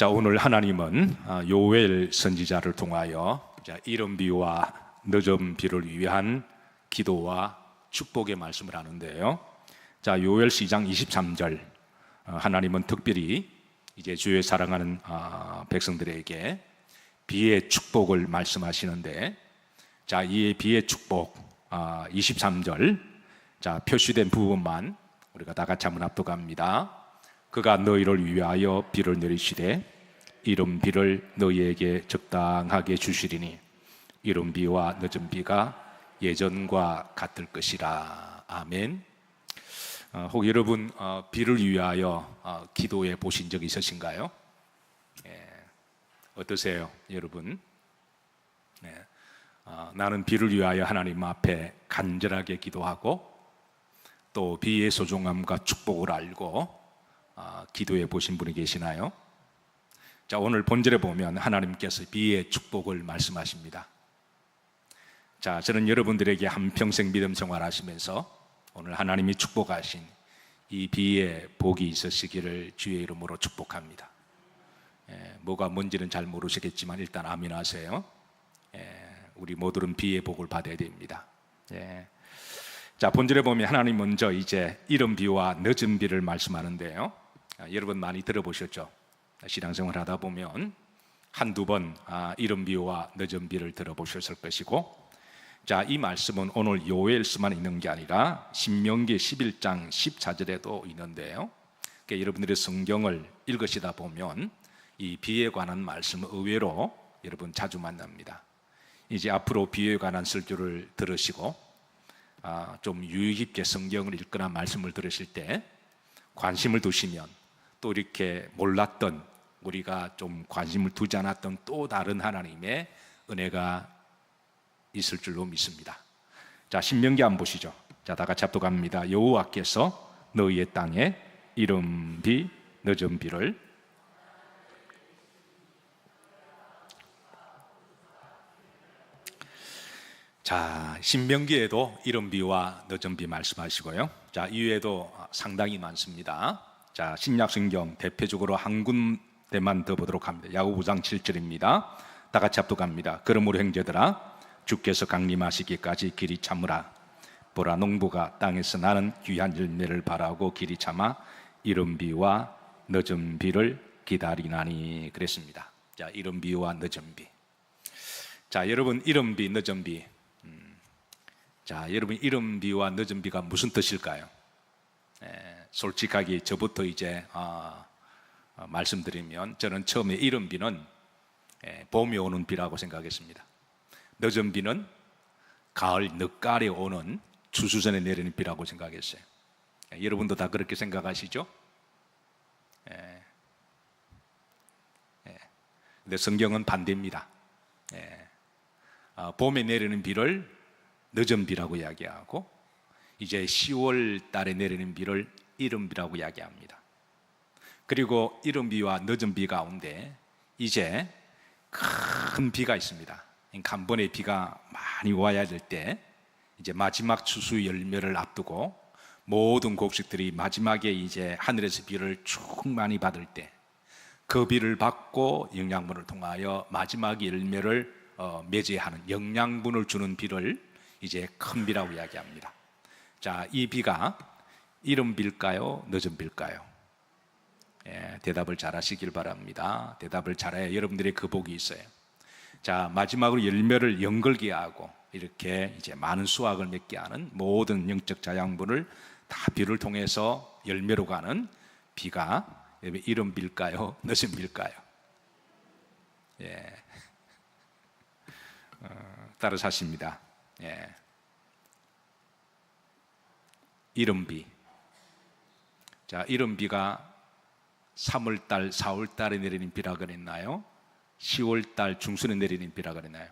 자, 오늘 하나님은 요엘 선지자를 통하여 이른 비와 늦은 비를 위한 기도와 축복의 말씀을 하는데요. 자, 요엘서 2장 23절, 하나님은 특별히 이제 주의 사랑하는 백성들에게 비의 축복을 말씀하시는데, 자, 이 비의 축복 23절, 자, 표시된 부분만 우리가 다 같이 한번 합독합니다. 그가 너희를 위하여 비를 내리시되 이른 비를 너희에게 적당하게 주시리니 이른 비와 늦은 비가 예전과 같을 것이라. 아멘. 혹 여러분 비를 위하여 기도해 보신 적 있으신가요? 어떠세요, 여러분? 나는 비를 위하여 하나님 앞에 간절하게 기도하고 또 비의 소중함과 축복을 알고 기도해 보신 분이 계시나요? 자, 오늘 본절에 보면 하나님께서 비의 축복을 말씀하십니다. 자, 저는 여러분들에게 한평생 믿음 생활하시면서 오늘 하나님이 축복하신 이 비의 복이 있으시기를 주의 이름으로 축복합니다. 뭐가 뭔지는 잘 모르시겠지만 일단 아멘 하세요. 우리 모두는 비의 복을 받아야 됩니다. 자, 본절에 보면 하나님 먼저 이제 이른 비와 늦은 비를 말씀하는데요. 여러분 많이 들어보셨죠? 신앙생활 하다 보면 한두 번 이른 비와 늦은 비를 들어보셨을 것이고, 자, 이 말씀은 오늘 요엘서만 있는 게 아니라 신명기 11장 14절에도 있는데요. 그러니까 여러분들이 성경을 읽으시다 보면 이 비에 관한 말씀은 의외로 여러분 자주 만납니다. 이제 앞으로 비에 관한 설교를 들으시고 좀 유의 깊게 성경을 읽거나 말씀을 들으실 때 관심을 두시면 또 이렇게 몰랐던, 우리가 좀 관심을 두지 않았던 또 다른 하나님의 은혜가 있을 줄로 믿습니다. 자, 신명기 한번 보시죠. 자, 다 같이 합독합니다. 여호와께서 너희의 땅에 이른 비 늦은 비를 자, 신명기에도 이른 비와 늦은 비 말씀하시고요. 자, 이외에도 상당히 많습니다. 자, 신약성경 대표적으로 한 군데만 더 보도록 합니다. 야고보 5장 7절입니다. 다 같이 합독합니다. 그러므로 형제들아, 주께서 강림하시기까지 길이 참으라. 보라, 농부가 땅에서 나는 귀한 열매를 바라고 길이 참아 이른 비와 늦은 비를 기다리나니 그랬습니다. 자, 이른 비와 늦은 비. 자, 여러분, 이른 비, 늦은 비. 자, 여러분, 이른 비와 늦은 비가 무슨 뜻일까요? 솔직하게 저부터 이제 말씀드리면, 저는 처음에 이른 비는 봄이 오는 비라고 생각했습니다. 늦은 비는 가을 늦가을에 오는 추수전에 내리는 비라고 생각했어요. 여러분도 다 그렇게 생각하시죠? 근데 성경은 반대입니다. 봄에 내리는 비를 늦은 비라고 이야기하고, 이제 10월 달에 내리는 비를 이른 비라고 이야기합니다. 그리고 이른 비와 늦은 비 가운데 이제 큰 비가 있습니다. 한 번에 비가 많이 와야 될 때, 이제 마지막 추수 열매를 앞두고 모든 곡식들이 마지막에 이제 하늘에서 비를 충만히 받을 때, 그 비를 받고 영양분을 통하여 마지막 열매를 맺어하는 영양분을 주는 비를 이제 큰 비라고 이야기합니다. 자, 이 비가 이른 비일까요? 늦은 비일까요? 대답을 잘 하시길 바랍니다. 대답을 잘해야 여러분들의 그 복이 있어요. 자, 마지막으로 열매를 연걸게 하고 이렇게 이제 많은 수확을 맺게 하는 모든 영적 자양분을 다 비를 통해서 열매로 가는 비가 이른 비일까요? 늦은 비일까요? 따라서 하십니다. 이른 비. 자, 이른 비가 3월달, 4월달에 내리는 비라 그랬나요? 10월달 중순에 내리는 비라 그랬나요?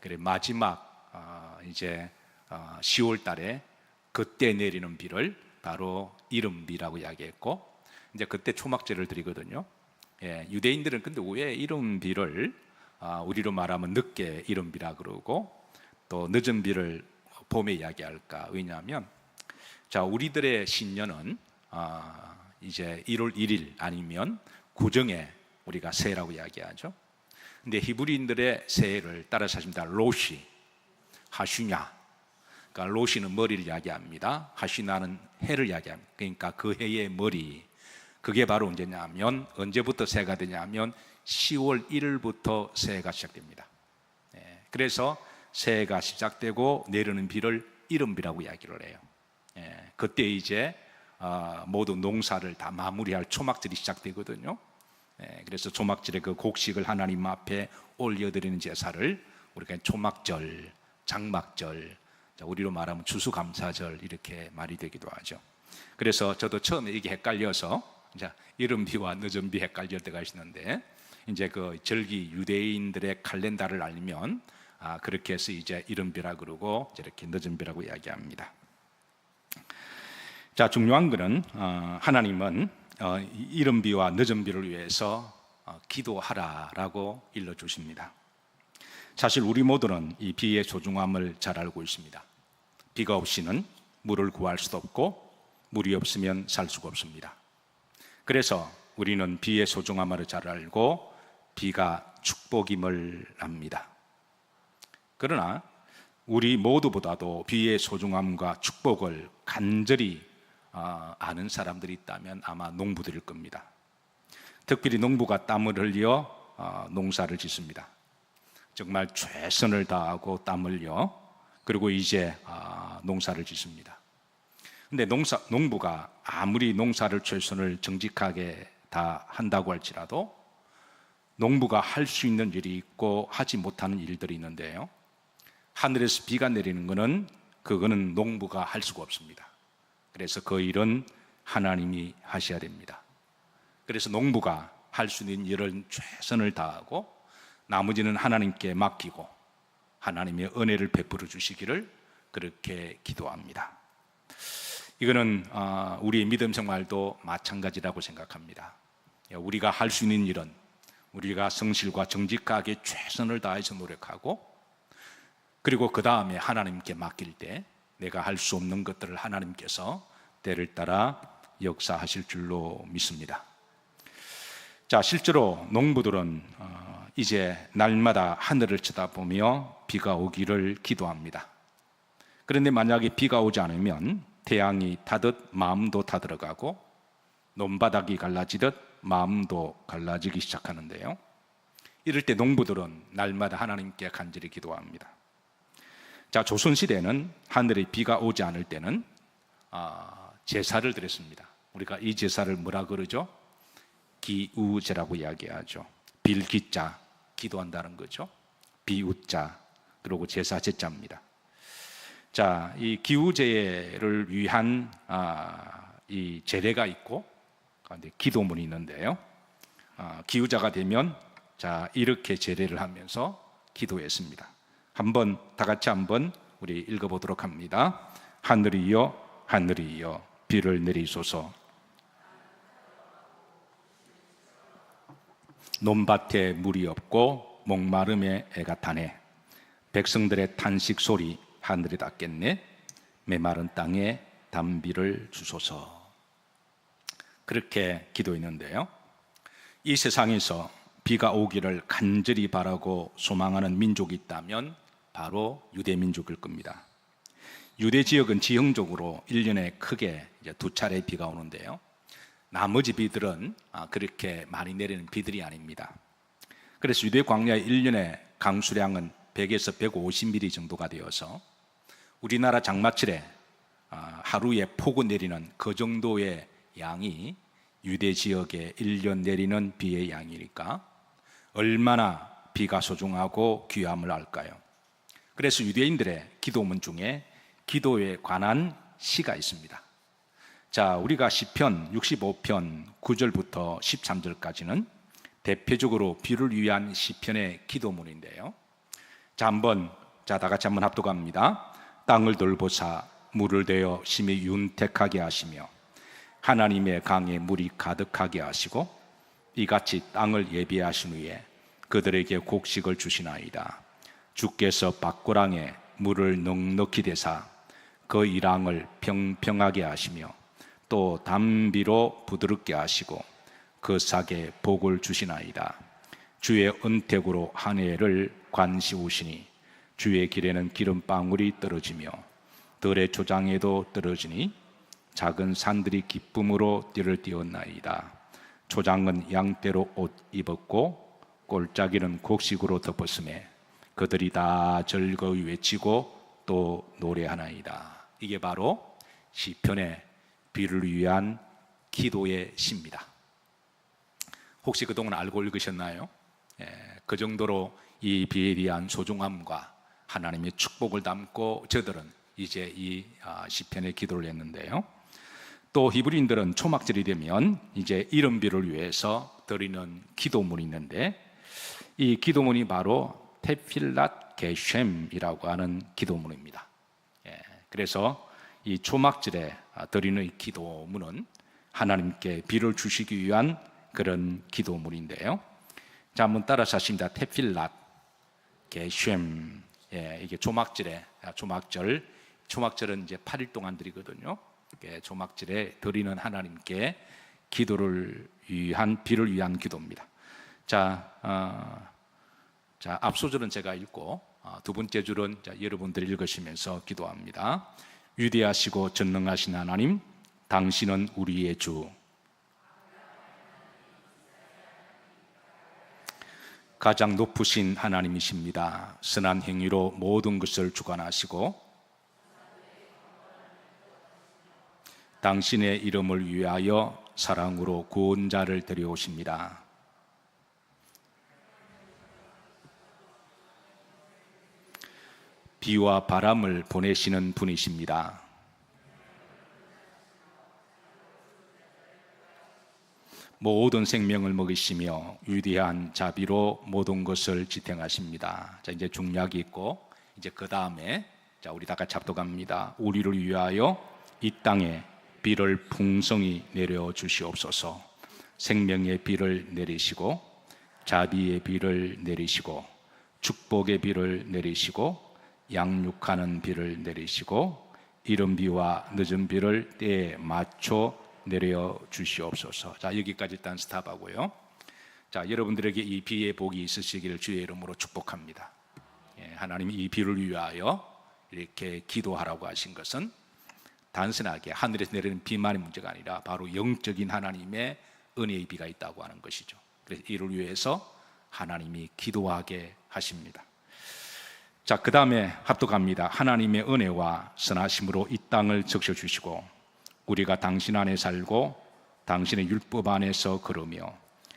그래, 마지막 이제 10월달에 그때 내리는 비를 바로 이른 비라고 이야기했고, 이제 그때 초막제를 드리거든요. 유대인들은 근데 왜 이른 비를 우리로 말하면 늦게 이른 비라 그러고 또 늦은 비를 봄에 이야기할까? 왜냐하면, 자, 우리들의 신년은 이제 1월 1일 아니면 구정에 우리가 새라고 이야기하죠. 근데 히브리인들의 새를 따라서 하십니다. 로시, 하슈냐. 그러니까 로시는 머리를 이야기합니다. 하슈냐는 해를 이야기합니다. 그러니까 그 해의 머리. 그게 바로 언제냐면, 언제부터 새해가 되냐면 10월 1일부터 새해가 시작됩니다. 그래서 새해가 시작되고 내리는 비를 이른비라고 이야기를 해요. 그때 이제 모든 농사를 다 마무리할 초막절이 시작되거든요. 그래서 초막절에 그 곡식을 하나님 앞에 올려드리는 제사를 우리가 초막절, 장막절, 우리로 말하면 추수감사절 이렇게 말이 되기도 하죠. 그래서 저도 처음에 이게 헷갈려서 이제 이른비와 늦은비 헷갈릴 때가 있는데, 이제 그 절기 유대인들의 칼렌다를 알면 그렇게 해서 이제 이른비라 그러고 이렇게 늦은비라고 이야기합니다. 자, 중요한 것은 하나님은 이른비와 늦은비를 위해서 기도하라라고 일러주십니다. 사실 우리 모두는 이 비의 소중함을 잘 알고 있습니다. 비가 없이는 물을 구할 수도 없고 물이 없으면 살 수가 없습니다. 그래서 우리는 비의 소중함을 잘 알고 비가 축복임을 압니다. 그러나 우리 모두보다도 비의 소중함과 축복을 간절히 아는 사람들이 있다면 아마 농부들일 겁니다. 특별히 농부가 땀을 흘려 농사를 짓습니다. 정말 최선을 다하고 땀을 흘려 그리고 이제 농사를 짓습니다. 근데 농부가 아무리 농사를 최선을 정직하게 다 한다고 할지라도 농부가 할 수 있는 일이 있고 하지 못하는 일들이 있는데요, 하늘에서 비가 내리는 것은 그거는 농부가 할 수가 없습니다. 그래서 그 일은 하나님이 하셔야 됩니다. 그래서 농부가 할 수 있는 일을 최선을 다하고 나머지는 하나님께 맡기고 하나님의 은혜를 베풀어 주시기를 그렇게 기도합니다. 이거는 우리의 믿음 생활도 마찬가지라고 생각합니다. 우리가 할 수 있는 일은 우리가 성실과 정직하게 최선을 다해서 노력하고, 그리고 그 다음에 하나님께 맡길 때 내가 할 수 없는 것들을 하나님께서 때를 따라 역사하실 줄로 믿습니다. 자, 실제로 농부들은 이제 날마다 하늘을 쳐다보며 비가 오기를 기도합니다. 그런데 만약에 비가 오지 않으면 태양이 타듯 마음도 타들어가고 논바닥이 갈라지듯 마음도 갈라지기 시작하는데요, 이럴 때 농부들은 날마다 하나님께 간절히 기도합니다. 자, 조선시대는 하늘에 비가 오지 않을 때는 제사를 드렸습니다. 우리가 이 제사를 뭐라 그러죠? 기우제라고 이야기하죠. 빌기자, 기도한다는 거죠. 비우자, 그리고 제사 제자입니다. 자, 이 기우제를 위한 이 제례가 있고 기도문이 있는데요, 기우자가 되면 자 이렇게 제례를 하면서 기도했습니다. 한번 다 같이 한번 우리 읽어보도록 합니다. 하늘이여 하늘이여 비를 내리소서. 논밭에 물이 없고 목마름에 애가 타네. 백성들의 탄식 소리 하늘에 닿겠네. 메마른 땅에 단비를 주소서. 그렇게 기도했는데요, 이 세상에서 비가 오기를 간절히 바라고 소망하는 민족이 있다면 바로 유대 민족일 겁니다. 유대 지역은 지형적으로 1년에 크게 두 차례 비가 오는데요, 나머지 비들은 그렇게 많이 내리는 비들이 아닙니다. 그래서 유대 광야의 1년의 강수량은 100에서 150mm 정도가 되어서 우리나라 장마철에 하루에 폭우 내리는 그 정도의 양이 유대 지역에 1년 내리는 비의 양이니까 얼마나 비가 소중하고 귀함을 알까요? 그래서 유대인들의 기도문 중에 기도에 관한 시가 있습니다. 자, 우리가 시편 65편 9절부터 13절까지는 대표적으로 비를 위한 시편의 기도문인데요, 다 같이 한번 합독합니다. 땅을 돌보사 물을 대어 심히 윤택하게 하시며 하나님의 강에 물이 가득하게 하시고 이같이 땅을 예비하신 후에 그들에게 곡식을 주시나이다. 주께서 밭고랑에 물을 넉넉히 대사 그 이랑을 평평하게 하시며 또 담비로 부드럽게 하시고 그 삭에 복을 주시나이다. 주의 은택으로 한 해를 관시우시니 주의 길에는 기름방울이 떨어지며 들의 초장에도 떨어지니 작은 산들이 기쁨으로 띠를 띄었나이다. 초장은 양떼로 옷 입었고 골짜기는 곡식으로 덮었음에 그들이 다 즐거이 외치고 또 노래하나이다. 이게 바로 시편의 비를 위한 기도의 시입니다. 혹시 그동안 알고 읽으셨나요? 그 정도로 이 비에 대한 소중함과 하나님의 축복을 담고 저들은 이제 이 시편의 기도를 했는데요. 또 히브리인들은 초막절이 되면 이제 이른 비를 위해서 드리는 기도문이 있는데 이 기도문이 바로 테필랏 게쉔이라고 하는 기도문입니다. 그래서 이 초막절에 드리는 이 기도문은 하나님께 비를 주시기 위한 그런 기도문인데요. 자, 한번 따라서 하십니다. 테필랏 게쉔. 이게 초막절은 이제 8일 동안 드리거든요. 초막절에 드리는 하나님께 기도를 위한 비를 위한 기도입니다. 자, 앞소절은 제가 읽고 두 번째 줄은 여러분들이 읽으시면서 기도합니다. 위대하시고 전능하신 하나님, 당신은 우리의 주. 가장 높으신 하나님이십니다. 선한 행위로 모든 것을 주관하시고 당신의 이름을 위하여 사랑으로 구원자를 데려오십니다. 비와 바람을 보내시는 분이십니다. 모든 생명을 먹이시며 위대한 자비로 모든 것을 지탱하십니다. 자, 이제 중약이 있고 이제 그 다음에 우리 다 같이 합독합니다. 우리를 위하여 이 땅에 비를 풍성히 내려 주시옵소서. 생명의 비를 내리시고 자비의 비를 내리시고 축복의 비를 내리시고 양육하는 비를 내리시고 이른 비와 늦은 비를 때에 맞춰 내려 주시옵소서. 자, 여기까지 일단 스탑하고요. 자, 여러분들에게 이 비의 복이 있으시기를 주의 이름으로 축복합니다. 하나님이 이 비를 위하여 이렇게 기도하라고 하신 것은 단순하게 하늘에서 내리는 비만의 문제가 아니라 바로 영적인 하나님의 은혜의 비가 있다고 하는 것이죠. 그래서 이를 위해서 하나님이 기도하게 하십니다. 자, 그 다음에 합독합니다. 하나님의 은혜와 선하심으로 이 땅을 적셔주시고 우리가 당신 안에 살고 당신의 율법 안에서 걸으며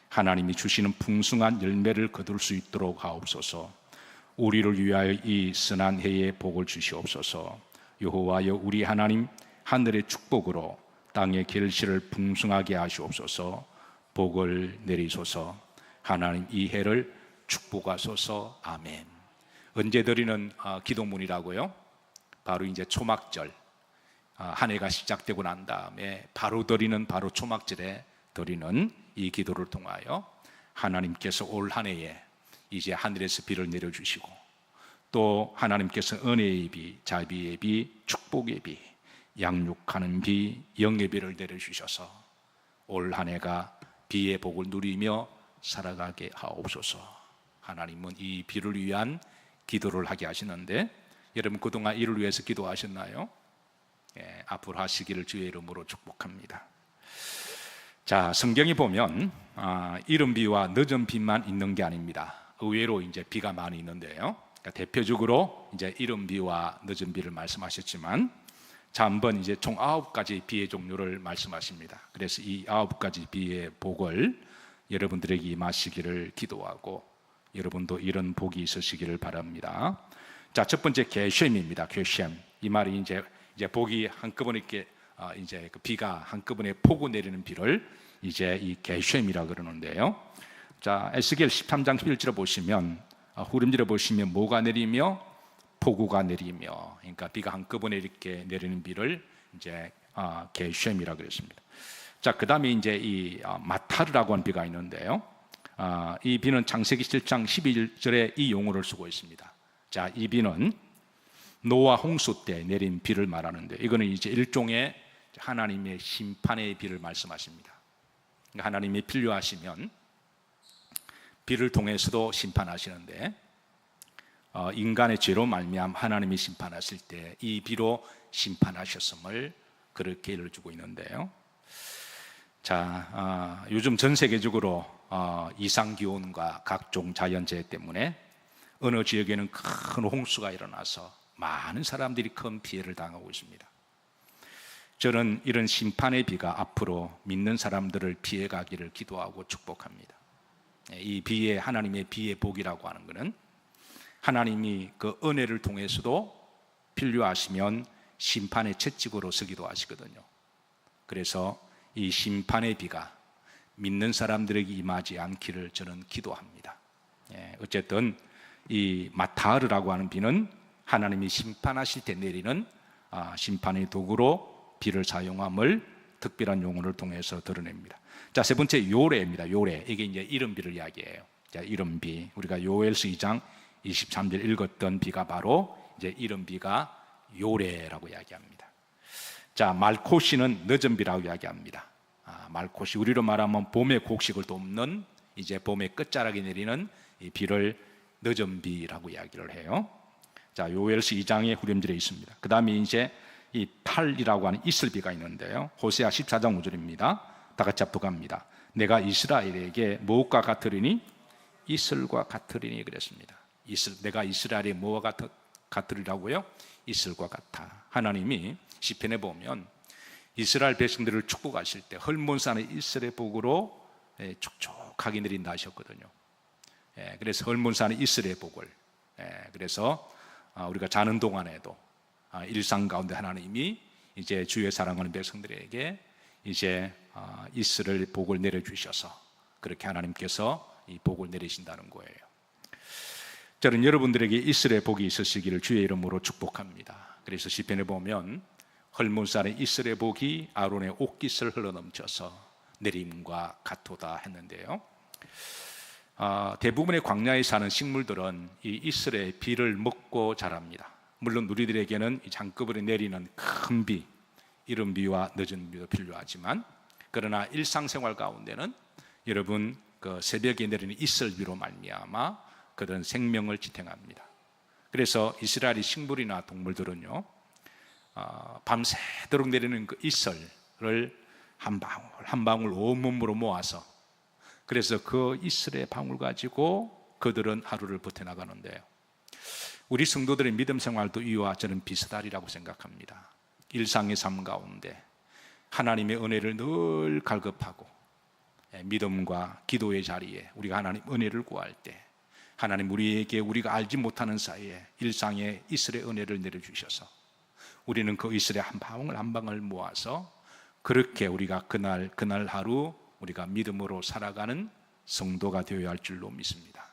하나님이 주시는 풍성한 열매를 거둘 수 있도록 하옵소서. 우리를 위하여 이 선한 해에 복을 주시옵소서. 여호와여 우리 하나님, 하늘의 축복으로 땅의 결실을 풍성하게 하시옵소서. 복을 내리소서. 하나님 이 해를 축복하소서. 아멘. 언제 드리는 기도문이라고요? 바로 이제 초막절, 한 해가 시작되고 난 다음에 바로 초막절에 드리는 이 기도를 통하여 하나님께서 올 한 해에 이제 하늘에서 비를 내려주시고 또 하나님께서 은혜의 비, 자비의 비, 축복의 비, 양육하는 비, 영의 비를 내려주셔서 올 한 해가 비의 복을 누리며 살아가게 하옵소서. 하나님은 이 비를 위한 기도를 하게 하시는데 여러분 그동안 이를 위해서 기도하셨나요? 앞으로 하시기를 주의 이름으로 축복합니다. 자, 성경에 보면 이른 비와 늦은 비만 있는 게 아닙니다. 의외로 이제 비가 많이 있는데요. 그러니까 대표적으로 이제 이른 비와 늦은 비를 말씀하셨지만, 자, 한번 이제 총 9가지 비의 종류를 말씀하십니다. 그래서 이 9가지 비의 복을 여러분들에게 임하시기를 기도하고 여러분도 이런 복이 있으시기를 바랍니다. 자, 첫 번째 게쉔입니다. 게쉔. 이 말이 이제 복이 한꺼번에 이렇게 이제 그 비가 한꺼번에 폭우 내리는 비를 이제 이 게쉔이라 그러는데요. 자, 에스겔 13장 11절에 보시면 후렴절에 보시면 뭐가 내리며 폭우가 내리며, 그러니까 비가 한꺼번에 이렇게 내리는 비를 이제 게쉔이라 그랬습니다. 자, 그다음에 이제 이 마타르라고 하는 비가 있는데요. 이 비는 창세기 7장 11절에 이 용어를 쓰고 있습니다. 자, 이 비는 노아 홍수 때 내린 비를 말하는데 이거는 이제 일종의 하나님의 심판의 비를 말씀하십니다. 하나님이 필요하시면 비를 통해서도 심판하시는데 인간의 죄로 말미암아 하나님이 심판하실 때 이 비로 심판하셨음을 그렇게 일러주고 있는데요. 자, 요즘 전 세계적으로 이상기온과 각종 자연재해 때문에 어느 지역에는 큰 홍수가 일어나서 많은 사람들이 큰 피해를 당하고 있습니다. 저는 이런 심판의 비가 앞으로 믿는 사람들을 피해가기를 기도하고 축복합니다. 이 비의 하나님의 비의 복이라고 하는 것은 하나님이 그 은혜를 통해서도 필요하시면 심판의 채찍으로 서기도 하시거든요. 그래서 이 심판의 비가 믿는 사람들에게 임하지 않기를 저는 기도합니다. 어쨌든 이 마타르라고 하는 비는 하나님이 심판하실 때 내리는 심판의 도구로 비를 사용함을 특별한 용어를 통해서 드러냅니다. 자, 세 번째 요레입니다. 요레. 이게 이제 이른비를 이야기해요. 자, 이른비. 우리가 요엘서 2장 23절 읽었던 비가 바로 이제 이른비가 요레라고 이야기합니다. 자, 말코시는 늦은 비라고 이야기합니다. 말코시, 우리로 말하면 봄의 곡식을 돕는 이제 봄의 끝자락에 내리는 이 비를 늦은 비라고 이야기를 해요. 자, 요엘서 2장에 후렴절에 있습니다. 그 다음에 이제 이 팔이라고 하는 이슬비가 있는데요. 호세아 14장 5절입니다. 다 같이 합독합니다. 내가 이스라엘에게 무엇과 같으리니? 이슬과 같으리니 그랬습니다. 이슬, 내가 이스라엘에 뭐가 같으리라고요? 이슬과 같아. 하나님이 시편에 보면 이스라엘 백성들을 축복하실 때 헐몬산의 이슬의 복으로 촉촉하게 내린다 하셨거든요. 그래서 헐몬산의 이슬의 복을, 그래서 우리가 자는 동안에도 일상 가운데 하나님이 이제 주의 사랑하는 백성들에게 이제 이슬을 복을 내려주셔서 그렇게 하나님께서 이 복을 내리신다는 거예요. 저는 여러분들에게 이슬의 복이 있으시기를 주의 이름으로 축복합니다. 그래서 시편에 보면 헐몬산의 이슬의 복이 아론의 옷깃을 흘러넘쳐서 내림과 같도다 했는데요. 대부분의 광야에 사는 식물들은 이 이슬의 비를 먹고 자랍니다. 물론 우리들에게는 이 한꺼번에 내리는 큰 비, 이른 비와 늦은 비도 필요하지만, 그러나 일상생활 가운데는 여러분 그 새벽에 내리는 이슬비로 말미암아 그런 생명을 지탱합니다. 그래서 이스라엘의 식물이나 동물들은요, 밤새도록 내리는 그 이슬을 한 방울 한 방울 온몸으로 모아서, 그래서 그 이슬의 방울 가지고 그들은 하루를 버텨나가는데요. 우리 성도들의 믿음 생활도 이와 저는 비슷하리라고 생각합니다. 일상의 삶 가운데 하나님의 은혜를 늘 갈급하고 믿음과 기도의 자리에 우리가 하나님 은혜를 구할 때 하나님 우리에게 우리가 알지 못하는 사이에 일상의 이슬의 은혜를 내려주셔서 우리는 그 이슬의 한 방울 한 방울 모아서 그렇게 우리가 그날 하루 우리가 믿음으로 살아가는 성도가 되어야 할 줄로 믿습니다.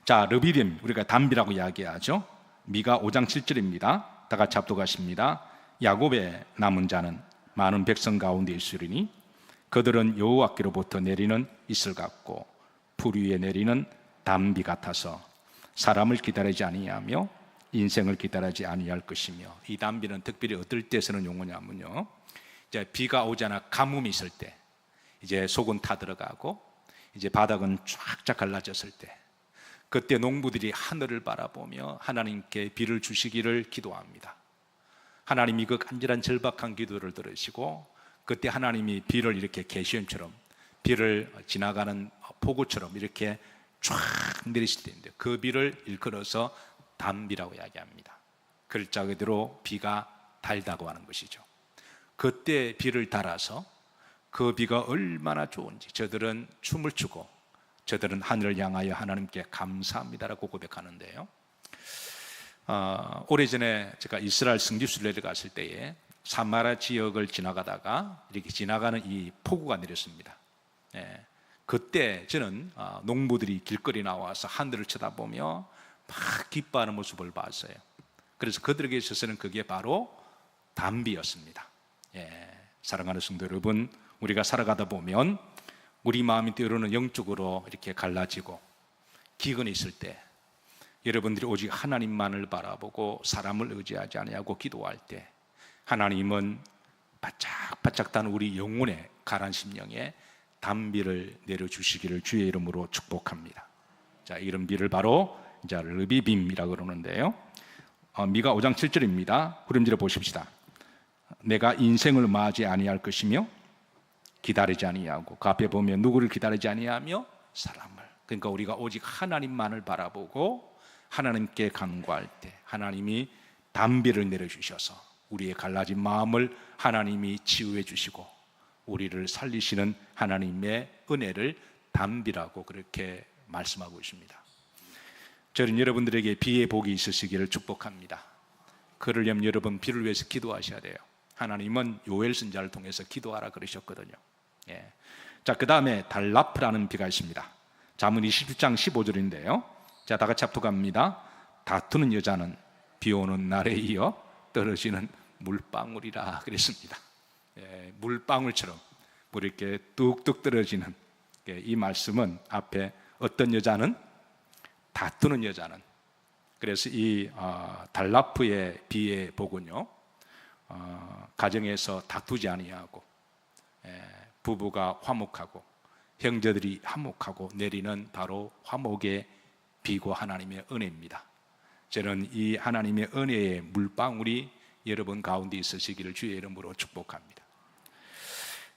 자, 르비딤, 우리가 담비라고 이야기하죠. 미가 5장 7절입니다. 다 같이 합독하십니다. 야곱의 남은 자는 많은 백성 가운데 있으리니 그들은 여호와께로부터 내리는 이슬 같고 풀 위에 내리는 담비 같아서 사람을 기다리지 아니하며 인생을 기다리지 아니할 것이며, 이 담비는 특별히 어떨 때 쓰는 용어냐면요, 이제 비가 오잖아. 가뭄이 있을 때, 이제 속은 타 들어가고 이제 바닥은 쫙쫙 갈라졌을 때, 그때 농부들이 하늘을 바라보며 하나님께 비를 주시기를 기도합니다. 하나님이 그 간절한 절박한 기도를 들으시고 그때 하나님이 비를 이렇게 계시음처럼 비를 지나가는 폭우처럼 이렇게 쫙 내리실 때인데, 그 비를 일컬어서 담비라고 이야기합니다. 글자 그대로 비가 달다고 하는 것이죠. 그때 비를 달아서 그 비가 얼마나 좋은지 저들은 춤을 추고 저들은 하늘을 향하여 하나님께 감사합니다라고 고백하는데요. 오래전에 제가 이스라엘 성지순례를 갔을 때에 사마라 지역을 지나가다가 이렇게 지나가는 이 폭우가 내렸습니다. 그때 저는 농부들이 길거리 나와서 하늘을 쳐다보며 막 기뻐하는 모습을 봤어요. 그래서 그들에게 있어서는 그게 바로 담비였습니다. 사랑하는 성도 여러분, 우리가 살아가다 보면 우리 마음이 때로는 영적으로 이렇게 갈라지고 기근이 있을 때 여러분들이 오직 하나님만을 바라보고 사람을 의지하지 아니하고 기도할 때 하나님은 바짝바짝 단 우리 영혼에 가난 심령에 단비를 내려주시기를 주의 이름으로 축복합니다. 자, 이런 비를 바로 이제 르비빔이라고 그러는데요. 미가 5장 7절입니다. 후렴지를 보십시다. 내가 인생을 맞이 아니할 것이며 기다리지 아니하고 그 앞에 보면 누구를 기다리지 아니하며 사람을. 그러니까 우리가 오직 하나님만을 바라보고 하나님께 간구할 때 하나님이 단비를 내려주셔서 우리의 갈라진 마음을 하나님이 치유해 주시고 우리를 살리시는 하나님의 은혜를 단비라고 그렇게 말씀하고 있습니다. 저는 여러분들에게 비의 복이 있으시기를 축복합니다. 그러려면 여러분 비를 위해서 기도하셔야 돼요. 하나님은 요엘 선지자를 통해서 기도하라 그러셨거든요. 예. 자, 그 다음에 달라프라는 비가 있습니다. 잠언 27장 15절인데요. 자, 다 같이 합독합니다. 다투는 여자는 비 오는 날에 이어 떨어지는 물방울이라 그랬습니다. 예, 물방울처럼 물이 이렇게 뚝뚝 떨어지는, 이 말씀은 앞에 어떤 여자는 다투는 여자는, 그래서 이 달라프의 비의 복은요, 가정에서 다투지 아니하고 부부가 화목하고 형제들이 화목하고 내리는 바로 화목의 비고 하나님의 은혜입니다. 저는 이 하나님의 은혜의 물방울이 여러분 가운데 있으시기를 주의 이름으로 축복합니다.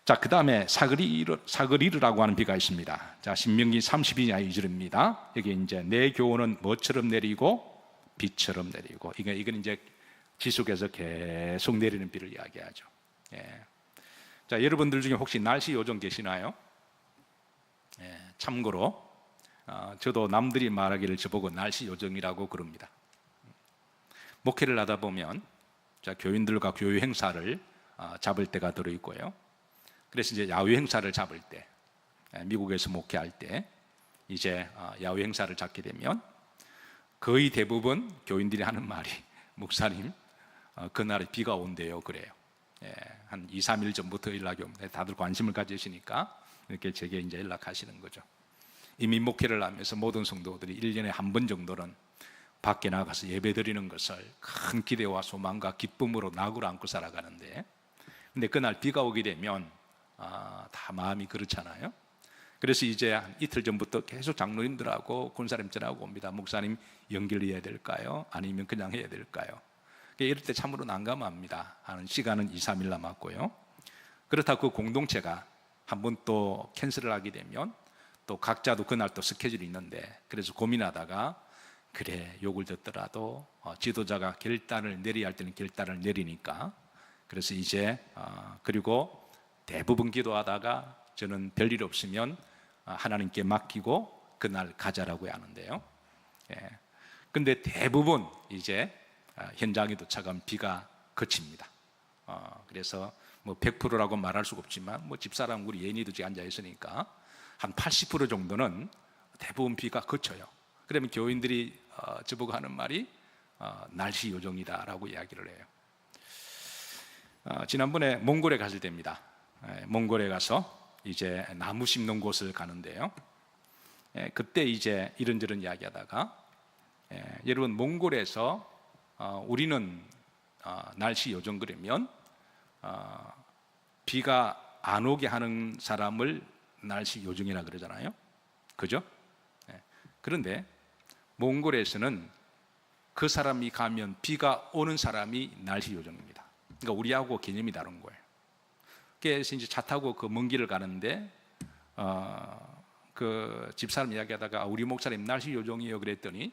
자, 그 다음에 사그리르라고 하는 비가 있습니다. 자, 신명기 32장 2절입니다. 여기 이제 내 교훈은 뭐처럼 내리고 비처럼 내리고, 이건 이제 지속해서 계속 내리는 비를 이야기하죠. 예. 자, 여러분들 중에 혹시 날씨 요정 계시나요? 예, 참고로 저도 남들이 말하기를 저보고 날씨 요정이라고 그럽니다. 목회를 하다 보면 자, 교인들과 교회 행사를 잡을 때가 들어있고요. 그래서 이제 야외 행사를 잡을 때, 미국에서 목회할 때 이제 야외 행사를 잡게 되면 거의 대부분 교인들이 하는 말이 목사님 그날에 비가 온대요 그래요. 예, 한 2, 3일 전부터 연락이 옵니다. 다들 관심을 가지시니까 이렇게 제게 이제 연락하시는 거죠. 이미 목회를 하면서 모든 성도들이 1년에 한 번 정도는 밖에 나가서 예배 드리는 것을 큰 기대와 소망과 기쁨으로 낙으로 안고 살아가는데, 근데 그날 비가 오게 되면 다 마음이 그렇잖아요. 그래서 이제 한 이틀 전부터 계속 장로님들하고 군사님들하고 옵니다. 목사님 연결해야 될까요? 아니면 그냥 해야 될까요? 이럴 때 참으로 난감합니다. 하는 시간은 2, 3일 남았고요. 그렇다고 그 공동체가 한번 또 캔슬을 하게 되면 또 각자도 그날 또 스케줄이 있는데, 그래서 고민하다가 그래 욕을 듣더라도 지도자가 결단을 내려야 할 때는 결단을 내리니까, 그래서 이제 그리고 대부분 기도하다가 저는 별일 없으면 하나님께 맡기고 그날 가자라고 하는데요. 예. 근데 대부분 이제 현장에 도착하면 비가 그칩니다. 그래서 뭐 100%라고 말할 수가 없지만 뭐 집사람 우리 예인이도 지금 앉아 있으니까 한 80% 정도는 대부분 비가 그쳐요. 그러면 교인들이 저보고 하는 말이 날씨 요정이다라고 이야기를 해요. 지난번에 몽골에 갔을 때입니다. 몽골에 가서 이제 나무 심는 곳을 가는데요. 그때 이제 이런저런 이야기하다가 여러분 몽골에서 우리는 날씨 요정 그러면 비가 안 오게 하는 사람을 날씨 요정이라 그러잖아요. 그죠? 그런데 몽골에서는 그 사람이 가면 비가 오는 사람이 날씨 요정입니다. 그러니까 우리하고 개념이 다른 거예요. 그래서 이제 차 타고 그 먼 길을 가는데 그 집사람 이야기하다가 우리 목사님 날씨 요정이에요 그랬더니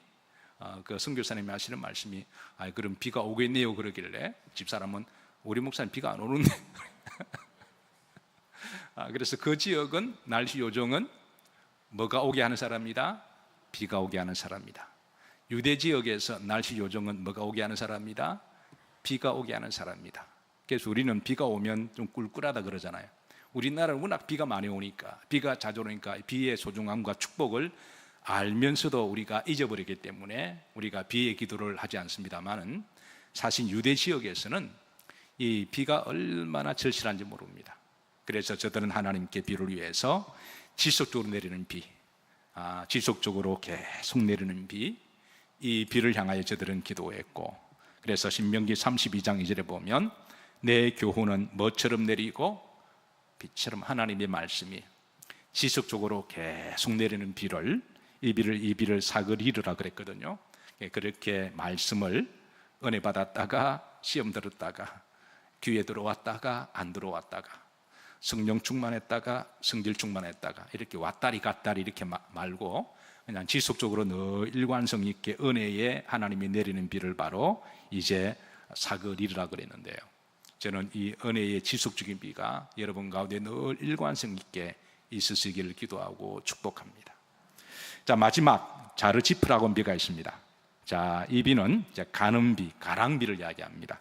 그 선교사님이 하시는 말씀이 그럼 비가 오겠네요 그러길래 집사람은 우리 목사님 비가 안 오는데 그래서 그 지역은 날씨 요정은 뭐가 오게 하는 사람이다? 비가 오게 하는 사람이다. 유대 지역에서 날씨 요정은 뭐가 오게 하는 사람이다? 비가 오게 하는 사람이다. 그래서 우리는 비가 오면 좀 꿀꿀하다 그러잖아요. 우리나라는 워낙 비가 많이 오니까, 비가 자주 오니까 비의 소중함과 축복을 알면서도 우리가 잊어버리기 때문에 우리가 비의 기도를 하지 않습니다만은, 사실 유대 지역에서는 이 비가 얼마나 절실한지 모릅니다. 그래서 저들은 하나님께 비를 위해서 지속적으로 내리는 비, 지속적으로 계속 내리는 비, 이 비를 향하여 저들은 기도했고, 그래서 신명기 32장 2절에 보면 내 교훈은 뭐처럼 내리고 비처럼 하나님의 말씀이 지속적으로 계속 내리는 비를, 이 비를 사그리르라 그랬거든요. 그렇게 말씀을 은혜 받았다가 시험 들었다가 귀에 들어왔다가 안 들어왔다가 성령 충만했다가 성질 충만했다가 이렇게 왔다리 갔다리 이렇게 말고 그냥 지속적으로 늘 일관성 있게 은혜에 하나님이 내리는 비를 바로 이제 사그리르라 그랬는데요. 저는 이 은혜의 지속적인 비가 여러분 가운데 늘 일관성 있게 있으시기를 기도하고 축복합니다. 자, 마지막 자르지프라고 하는 비가 있습니다. 자, 이 비는 이제 가는 비, 가랑비를 이야기합니다.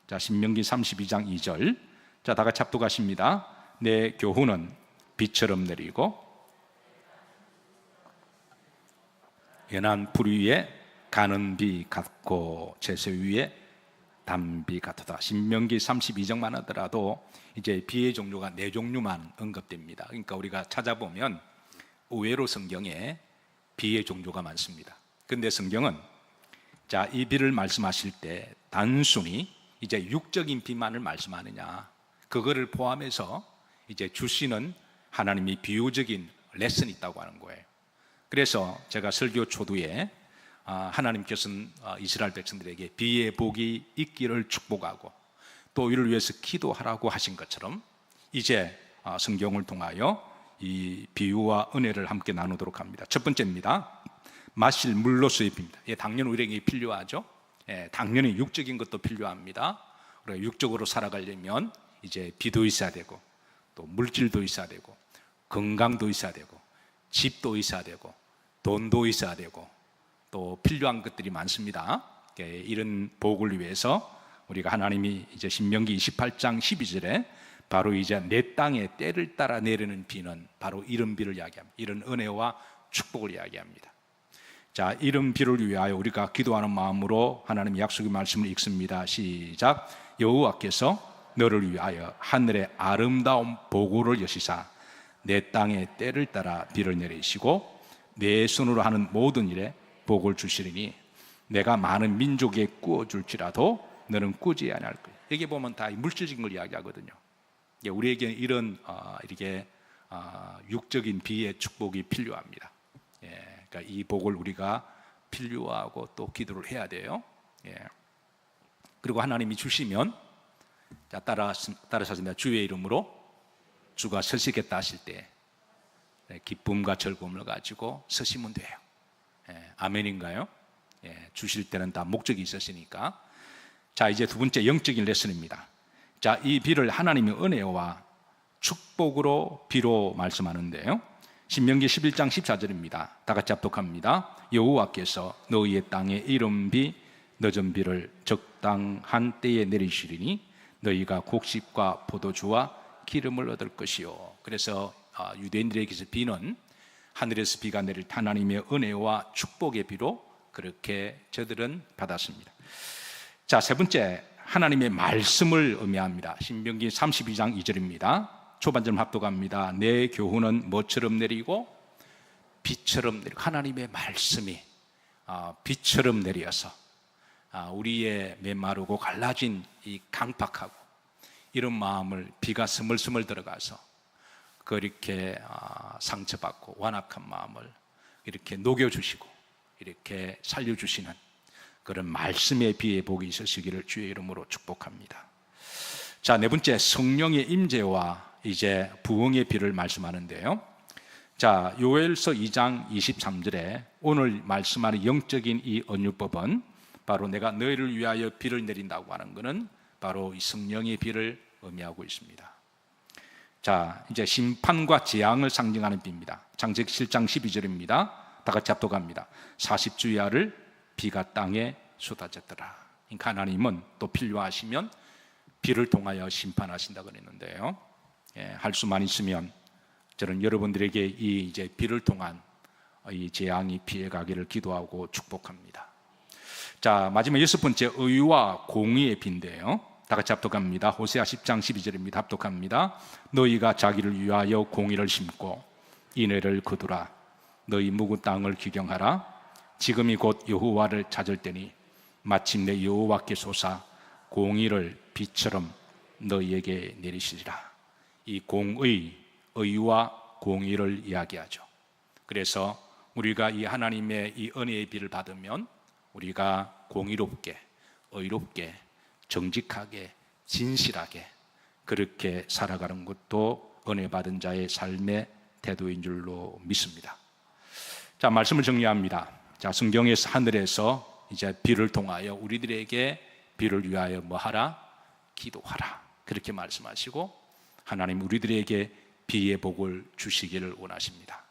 자, 신명기 32장 2절. 자, 다 같이 합독하십니다. 내 교훈은 비처럼 내리고 연한 불 위에 가는 비 같고 제수 위에 담비 같다. 신명기 32장만 하더라도 이제 비의 종류가 4종류만 언급됩니다. 그러니까 우리가 찾아보면 의외로 성경에 비의 종류가 많습니다. 근데 성경은 자, 이 비를 말씀하실 때 단순히 이제 육적인 비만을 말씀하느냐, 그거를 포함해서 이제 주시는 하나님이 비유적인 레슨이 있다고 하는 거예요. 그래서 제가 설교 초두에 하나님께서는 이스라엘 백성들에게 비의 복이 있기를 축복하고 또 이를 위해서 기도하라고 하신 것처럼 이제 성경을 통하여 이 비유와 은혜를 함께 나누도록 합니다. 첫 번째입니다. 마실 물로서의 비입니다. 당연 우리에게 필요하죠. 당연히 육적인 것도 필요합니다. 우리가 육적으로 살아가려면 이제 비도 있어야 되고 또 물질도 있어야 되고 건강도 있어야 되고 집도 있어야 되고 돈도 있어야 되고 또 필요한 것들이 많습니다. 이런 복을 위해서 우리가 하나님이 이제 신명기 28장 12절에 바로 이제 내 땅에 때를 따라 내리는 비는 바로 이런 비를 이야기합니다. 이런 은혜와 축복을 이야기합니다. 자, 이런 비를 위하여 우리가 기도하는 마음으로 하나님 약속의 말씀을 읽습니다. 시작. 여호와께서 너를 위하여 하늘의 아름다운 보고를 여시사 내 땅에 때를 따라 비를 내리시고 내 손으로 하는 모든 일에 복을 주시리니 내가 많은 민족에 꾸어줄지라도 너는 꾸지 아니할 거야. 여기 보면 다 물질적인 걸 이야기하거든요. 우리에게는 이런 이렇게 육적인 비의 축복이 필요합니다. 그러니까 이 복을 우리가 필요하고 또 기도를 해야 돼요. 그리고 하나님이 주시면 자, 따라서 하십니다. 주의 이름으로 주가 서시겠다 하실 때 기쁨과 즐거움을 가지고 서시면 돼요. 아멘인가요? 주실 때는 다 목적이 있으시니까. 자, 이제 두 번째 영적인 레슨입니다. 자, 이 비를 하나님의 은혜와 축복으로 비로 말씀하는데요. 신명기 11장 14절입니다. 다 같이 합독합니다. 여호와께서 너희의 땅에 이른 비 늦은 비를 적당한 때에 내리시리니 너희가 곡식과 포도주와 기름을 얻을 것이요. 그래서 유대인들에게서 비는 하늘에서 비가 내릴 하나님의 은혜와 축복의 비로 그렇게 저들은 받았습니다. 자, 세 번째, 하나님의 말씀을 의미합니다. 신명기 32장 2절입니다. 초반절 합독합니다. 내 교훈은 뭐처럼 내리고 비처럼 내리고, 하나님의 말씀이 비처럼 내려서 우리의 메마르고 갈라진 이 강팍하고 이런 마음을 비가 스물스물 들어가서 그렇게 상처받고 완악한 마음을 이렇게 녹여주시고 이렇게 살려주시는 그런 말씀의 비의 복이 있으시기를 주의 이름으로 축복합니다. 자, 네 번째, 성령의 임재와 이제 부흥의 비를 말씀하는데요. 자, 요엘서 2장 23절에 오늘 말씀하는 영적인 이 언유법은 바로 내가 너희를 위하여 비를 내린다고 하는 것은 바로 이 성령의 비를 의미하고 있습니다. 자, 이제 심판과 재앙을 상징하는 비입니다. 창세기 7장 12절입니다. 다 같이 합독합니다. 40주야를 비가 땅에 쏟아졌더라. 그러니까 하나님은 또 필요하시면 비를 통하여 심판하신다고 그랬는데요. 할 수만 있으면 저는 여러분들에게 이 이제 비를 통한 이 재앙이 피해가기를 기도하고 축복합니다. 자, 마지막 여섯 번째, 의와 공의의 비인데요. 다 같이 합독합니다. 호세아 10장 12절입니다. 합독합니다. 너희가 자기를 위하여 공의를 심고 인애를 거두라. 너희 묵은 땅을 기경하라. 지금이 곧 여호와를 찾을 때니 마침내 여호와께 솟아 공의를 비처럼 너희에게 내리시리라. 이 공의, 의와 공의를 이야기하죠. 그래서 우리가 이 하나님의 이 은혜의 비를 받으면 우리가 공의롭게, 의롭게, 정직하게, 진실하게 그렇게 살아가는 것도 은혜 받은 자의 삶의 태도인 줄로 믿습니다. 자, 말씀을 정리합니다. 자, 성경에서 하늘에서 이제 비를 통하여 우리들에게 비를 위하여 뭐 하라? 기도하라. 그렇게 말씀하시고 하나님 우리들에게 비의 복을 주시기를 원하십니다.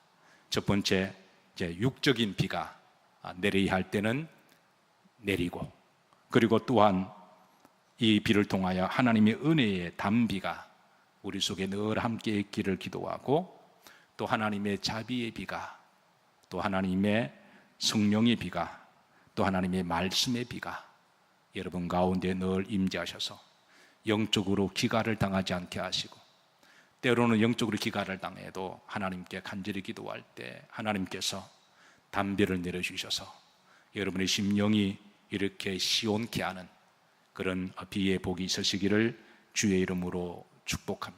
첫 번째, 이제 육적인 비가 내려야 할 때는 내리고, 그리고 또한 이 비를 통하여 하나님의 은혜의 단비가 우리 속에 늘 함께 있기를 기도하고, 또 하나님의 자비의 비가, 또 하나님의 성령의 비가, 또 하나님의 말씀의 비가 여러분 가운데 늘 임재하셔서 영적으로 기갈을 당하지 않게 하시고, 때로는 영적으로 기갈을 당해도 하나님께 간절히 기도할 때 하나님께서 담비를 내려주셔서 여러분의 심령이 이렇게 시원케 하는 그런 비의 복이 있으시기를 주의 이름으로 축복합니다.